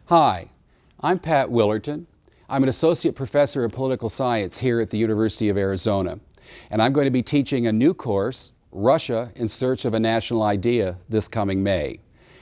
Hi, I'm Pat Willerton. I'm an associate professor of political science here at the University of Arizona, and I'm going to be teaching a new course, Russia in Search of a National Idea, this coming May.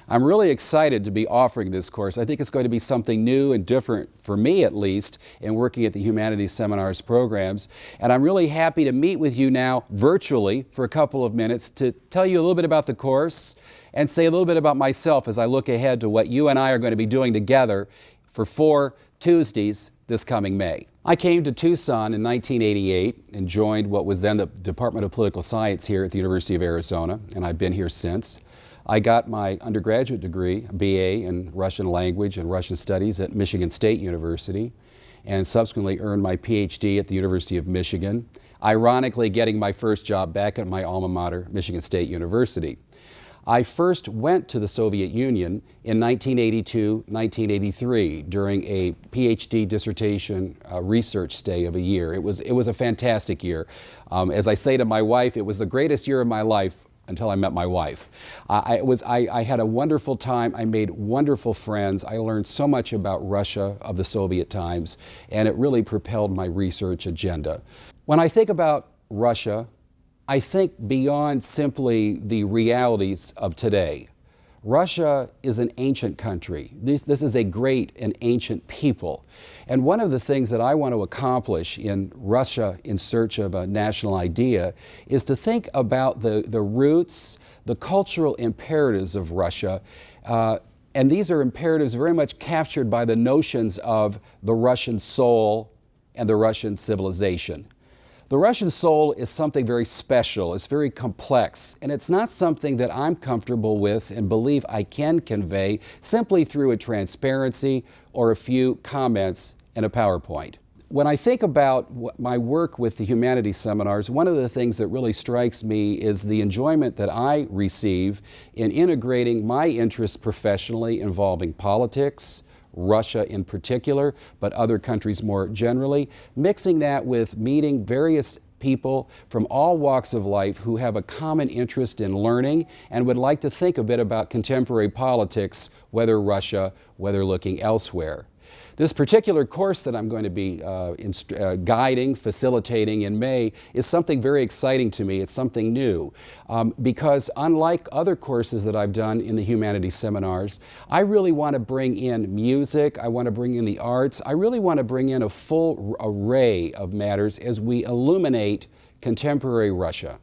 I'm really excited to be offering this course. I think it's going to be something new and different, for me at least, in working at the Humanities Seminars programs. And I'm really happy to meet with you now virtually for a couple of minutes to tell you a little bit about the course and say a little bit about myself as I look ahead to what you and I are going to be doing together for 4 Tuesdays this coming May. I came to Tucson in 1988 and joined what was then the Department of Political Science here at the University of Arizona, and I've been here since. I got my undergraduate degree, a BA in Russian language and Russian studies at Michigan State University, and subsequently earned my PhD at the University of Michigan, ironically getting my first job back at my alma mater, Michigan State University. I first went to the Soviet Union in 1982-1983 during a PhD dissertation research stay of a year. It was a fantastic year. As I say to my wife, it was the greatest year of my life until I met my wife. I had a wonderful time. I made wonderful friends. I learned so much about Russia of the Soviet times, and it really propelled my research agenda. When I think about Russia, I think beyond simply the realities of today. Russia is an ancient country. This is a great and ancient people. And one of the things that I want to accomplish in Russia in Search of a National Idea is to think about the roots, the cultural imperatives of Russia. And these are imperatives very much captured by the notions of the Russian soul and the Russian civilization. The Russian soul is something very special, it's very complex, and it's not something that I'm comfortable with and believe I can convey simply through a transparency or a few comments in a PowerPoint. When I think about my work with the Humanities Seminars, one of the things that really strikes me is the enjoyment that I receive in integrating my interests professionally involving politics, Russia in particular, but other countries more generally, mixing that with meeting various people from all walks of life who have a common interest in learning and would like to think a bit about contemporary politics, whether Russia, whether looking elsewhere. This particular course that I'm going to be guiding, facilitating in May is something very exciting to me. It's something new because unlike other courses that I've done in the Humanities Seminars, I really want to bring in music, I want to bring in the arts, I really want to bring in a full array of matters as we illuminate contemporary Russia.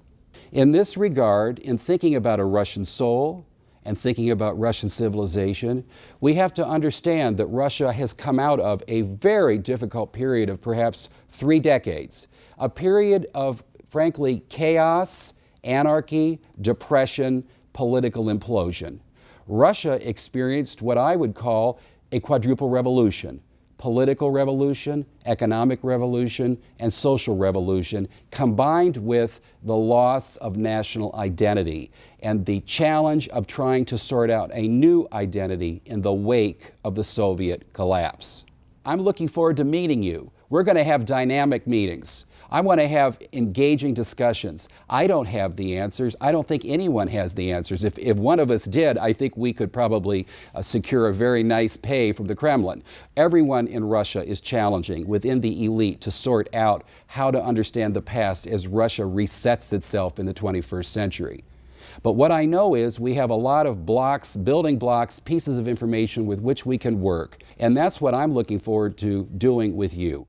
In this regard, in thinking about a Russian soul, and thinking about Russian civilization, we have to understand that Russia has come out of a very difficult period of perhaps 3 decades, a period of, frankly, chaos, anarchy, depression, political implosion. Russia experienced what I would call a quadruple revolution: political revolution, economic revolution, and social revolution, combined with the loss of national identity and the challenge of trying to sort out a new identity in the wake of the Soviet collapse. I'm looking forward to meeting you. We're going to have dynamic meetings. I want to have engaging discussions. I don't have the answers. I don't think anyone has the answers. If one of us did, I think we could probably secure a very nice pay from the Kremlin. Everyone in Russia is challenging within the elite to sort out how to understand the past as Russia resets itself in the 21st century. But what I know is we have a lot of blocks, building blocks, pieces of information with which we can work. And that's what I'm looking forward to doing with you.